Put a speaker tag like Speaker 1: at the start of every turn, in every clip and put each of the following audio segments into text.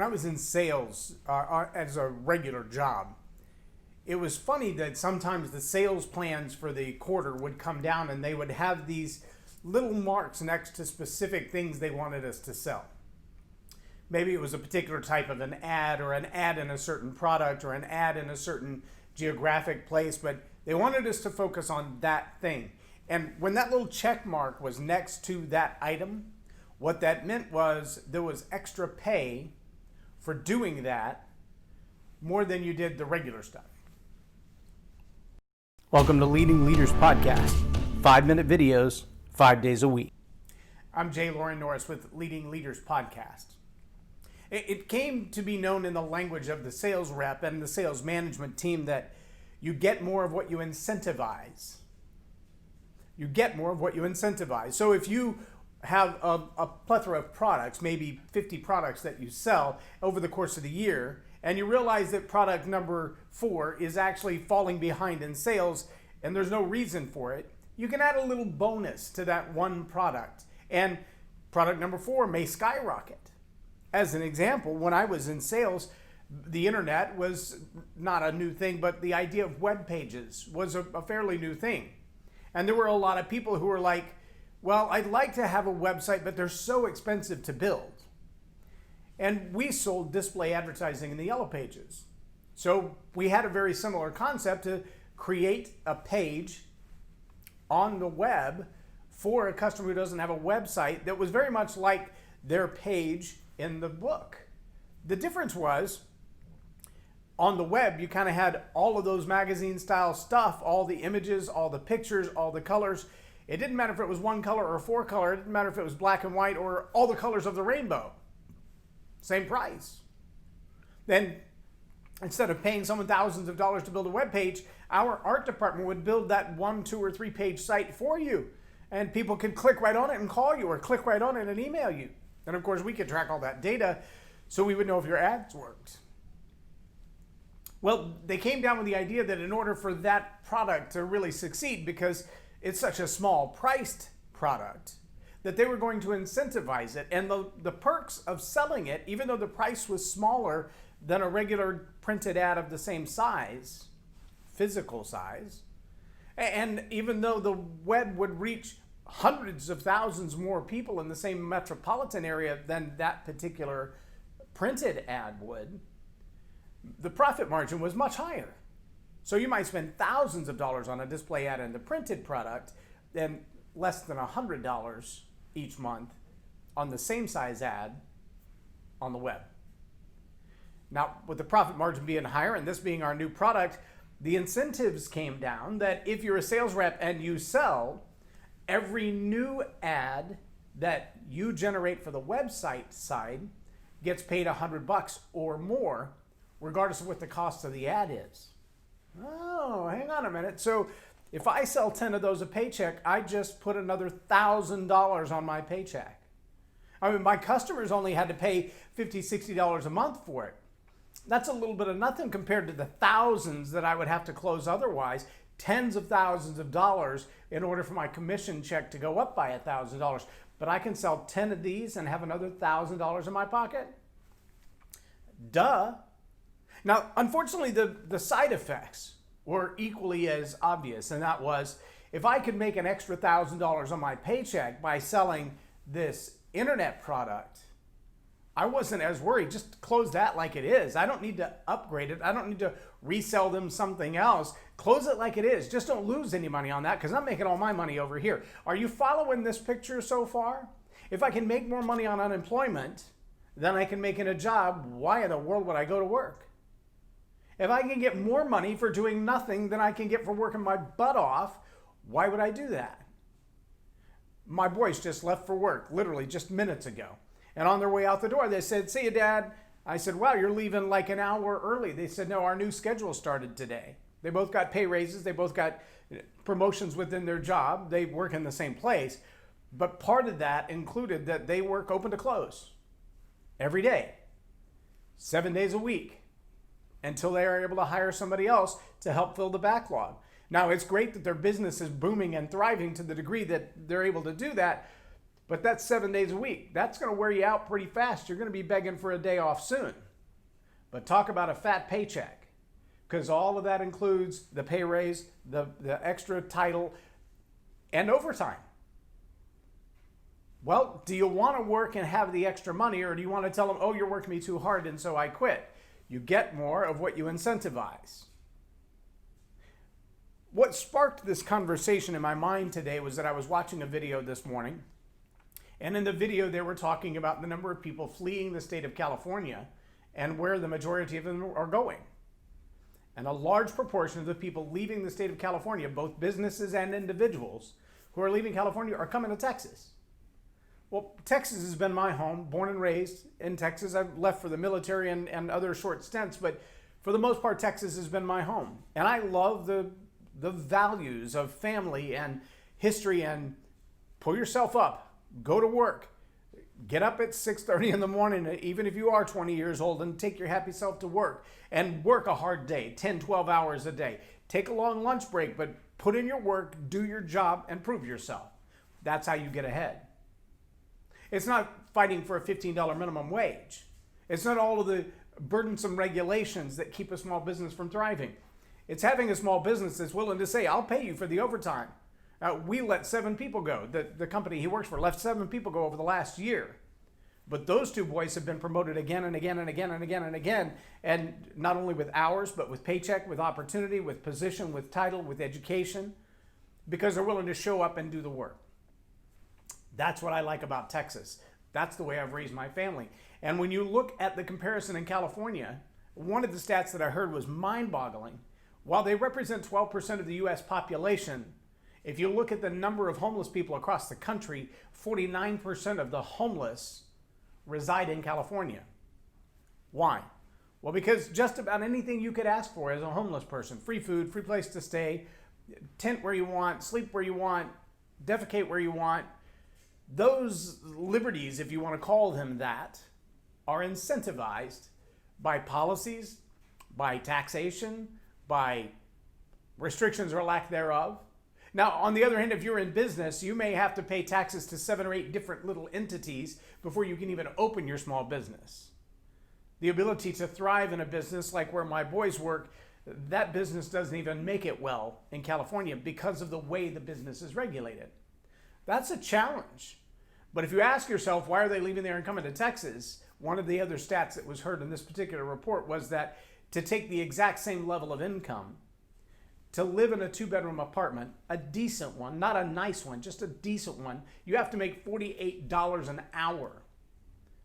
Speaker 1: I was in sales as a regular job, it was funny that sometimes the sales plans for the quarter would come down and they would have these little marks next to specific things they wanted us to sell. Maybe it was a particular type of an ad, or an ad in a certain product, or an ad in a certain geographic place, but they wanted us to focus on that thing. And when that little check mark was next to that item, what that meant was there was extra pay for doing that, more than you did the regular stuff. Welcome to Leading Leaders Podcast, 5-minute videos, 5 days a week. I'm Loren Norris with Leading Leaders Podcast. It came to be known in the language of the sales rep and the sales management team that you get more of what you incentivize. You get more of what you incentivize. So if you have a plethora of products, maybe 50 products that you sell over the course of the year, and you realize that product number 4 is actually falling behind in sales and there's no reason for it, you can add a little bonus to that one product, and product number 4 may skyrocket. As an example, when I was in sales, the internet was not a new thing, but the idea of web pages was a fairly new thing. And there were a lot of people who were like, well, I'd like to have a website, but they're so expensive to build. And we sold display advertising in the yellow pages. So we had a very similar concept to create a page on the web for a customer who doesn't have a website that was very much like their page in the book. The difference was, on the web, you kind of had all of those magazine style stuff, all the images, all the pictures, all the colors. It didn't matter if it was one color or 4 color. It didn't matter if it was black and white or all the colors of the rainbow. Same price. Then instead of paying someone thousands of dollars to build a web page, our art department would build that 1, 2, or 3 page site for you. And people could click right on it and call you, or click right on it and email you. And of course, we could track all that data so we would know if your ads worked. Well, they came down with the idea that in order for that product to really succeed, because it's such a small priced product, that they were going to incentivize it. And the perks of selling it, even though the price was smaller than a regular printed ad of the same size, physical size, and even though the web would reach hundreds of thousands more people in the same metropolitan area than that particular printed ad would, the profit margin was much higher. So you might spend thousands of dollars on a display ad in the printed product, and less than $100 each month on the same size ad on the web. Now, with the profit margin being higher and this being our new product, the incentives came down that if you're a sales rep and you sell, every new ad that you generate for the website side gets paid $100 or more, regardless of what the cost of the ad is. Oh, hang on a minute. So if I sell 10 of those a paycheck, I just put another $1,000 on my paycheck. I mean, my customers only had to pay $50, $60 a month for it. That's a little bit of nothing compared to the thousands that I would have to close otherwise, tens of thousands of dollars in order for my commission check to go up by $1,000. But I can sell 10 of these and have another $1,000 in my pocket? Duh. Now, unfortunately, the side effects were equally as obvious, and that was, if I could make an extra $1,000 on my paycheck by selling this internet product, I wasn't as worried. Just close that like it is. I don't need to upgrade it. I don't need to resell them something else. Close it like it is. Just don't lose any money on that, because I'm making all my money over here. Are you following this picture so far? If I can make more money on unemployment than I can make in a job, why in the world would I go to work? If I can get more money for doing nothing than I can get for working my butt off, why would I do that? My boys just left for work, literally just minutes ago. And on their way out the door, they said, "See you, Dad." I said, "Wow, you're leaving like an hour early." They said, "No, our new schedule started today." They both got pay raises. They both got promotions within their job. They work in the same place. But part of that included that they work open to close every day, 7 days a week, until they are able to hire somebody else to help fill the backlog. Now, it's great that their business is booming and thriving to the degree that they're able to do that, But that's 7 days a week. That's going to wear you out pretty fast. You're going to be begging for a day off soon. But talk about a fat paycheck, because all of that includes the pay raise, the extra title, and overtime. Well, do you want to work and have the extra money, or do you want to tell them, oh, you're working me too hard and so I quit? You get more of what you incentivize. What sparked this conversation in my mind today was that I was watching a video this morning, and in the video they were talking about the number of people fleeing the state of California and where the majority of them are going. And a large proportion of the people leaving the state of California, both businesses and individuals who are leaving California, are coming to Texas. Well, Texas has been my home, born and raised in Texas. I've left for the military and other short stints, but for the most part, Texas has been my home. And I love the values of family and history, and pull yourself up, go to work, get up at 6:30 in the morning, even if you are 20 years old, and take your happy self to work and work a hard day, 10, 12 hours a day. Take a long lunch break, but put in your work, do your job, and prove yourself. That's how you get ahead. It's not fighting for a $15 minimum wage. It's not all of the burdensome regulations that keep a small business from thriving. It's having a small business that's willing to say, I'll pay you for the overtime. We let 7 people go. The company he works for left 7 people go over the last year. But those 2 boys have been promoted again and again and again and again and again. And not only with hours, but with paycheck, with opportunity, with position, with title, with education, because they're willing to show up and do the work. That's what I like about Texas. That's the way I've raised my family. And when you look at the comparison in California, one of the stats that I heard was mind-boggling. While they represent 12% of the U.S. population, if you look at the number of homeless people across the country, 49% of the homeless reside in California. Why? Well, because just about anything you could ask for as a homeless person, free food, free place to stay, tent where you want, sleep where you want, defecate where you want, those liberties, if you want to call them that, are incentivized by policies, by taxation, by restrictions or lack thereof. Now, on the other hand, if you're in business, you may have to pay taxes to 7 or 8 different little entities before you can even open your small business. The ability to thrive in a business like where my boys work, that business doesn't even make it well in California because of the way the business is regulated. That's a challenge. But if you ask yourself, why are they leaving there and coming to Texas? One of the other stats that was heard in this particular report was that to take the exact same level of income, to live in a 2-bedroom apartment, a decent one, not a nice one, just a decent one, you have to make $48 an hour.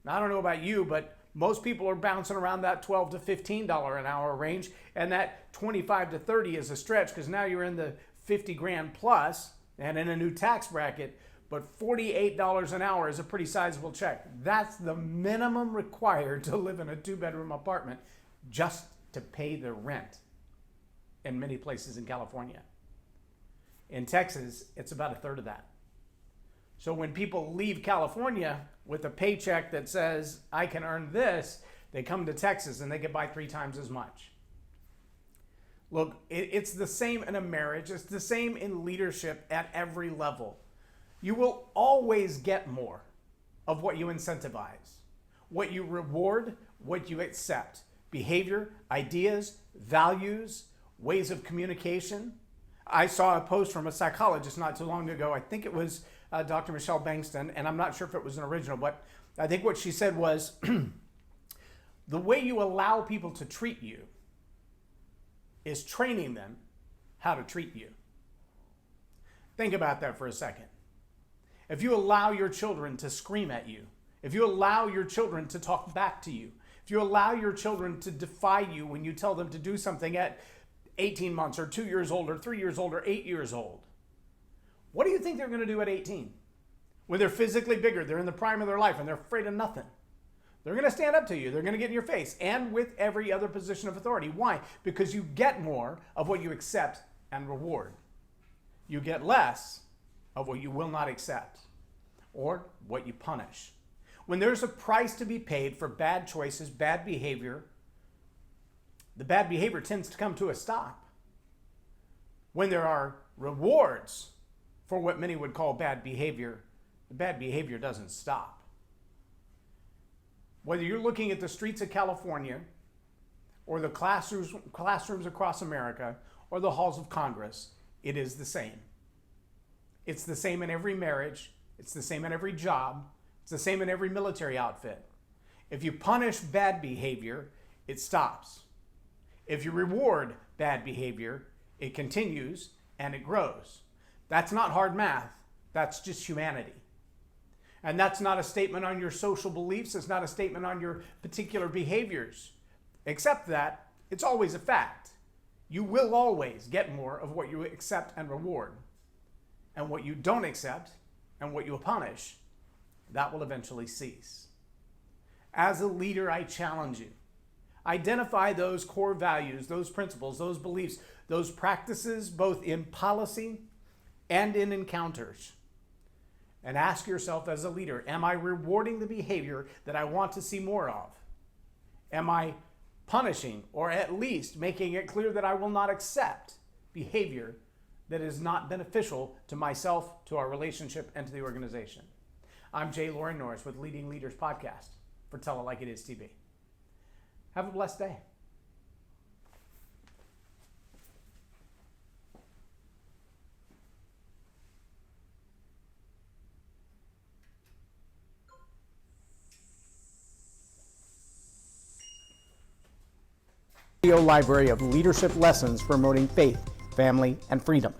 Speaker 1: Now, I don't know about you, but most people are bouncing around that $12 to $15 an hour range, and that 25 to 30 is a stretch because now you're in the 50 grand plus and in a new tax bracket. But $48 an hour is a pretty sizable check. That's the minimum required to live in a 2-bedroom apartment just to pay the rent in many places in California. In Texas, it's about a third of that. So when people leave California with a paycheck that says, I can earn this, they come to Texas and they can buy 3 times as much. Look, it's the same in a marriage. It's the same in leadership at every level. You will always get more of what you incentivize, what you reward, what you accept. Behavior, ideas, values, ways of communication. I saw a post from a psychologist not too long ago. I think it was Dr. Michelle Bankston, and I'm not sure if it was an original, but I think what she said was, the way you allow people to treat you is training them how to treat you. Think about that for a second. If you allow your children to scream at you, if you allow your children to talk back to you, if you allow your children to defy you when you tell them to do something at 18 months or 2 years old or 3 years old or 8 years old, what do you think they're going to do at 18? When they're physically bigger, they're in the prime of their life and they're afraid of nothing. They're going to stand up to you. They're going to get in your face, and with every other position of authority. Why? Because you get more of what you accept and reward. You get less of what you will not accept or what you punish. When there's a price to be paid for bad choices, bad behavior, the bad behavior tends to come to a stop. When there are rewards for what many would call bad behavior, the bad behavior doesn't stop. Whether you're looking at the streets of California or the classrooms across America or the halls of Congress, it is the same. It's the same in every marriage. It's the same in every job. It's the same in every military outfit. If you punish bad behavior, it stops. If you reward bad behavior, it continues and it grows. That's not hard math. That's just humanity. And that's not a statement on your social beliefs. It's not a statement on your particular behaviors. Except that it's always a fact. You will always get more of what you accept and reward. And what you don't accept and what you punish, that will eventually cease. As a leader, I challenge you. Identify those core values, those principles, those beliefs, those practices, both in policy and in encounters. And ask yourself as a leader, am I rewarding the behavior that I want to see more of? Am I punishing or at least making it clear that I will not accept behavior that is not beneficial to myself, to our relationship, and to the organization? I'm Loren Norris with Leading Leaders Podcast for Tell It Like It Is TV. Have a blessed day. Library of leadership lessons promoting faith, family, and freedom.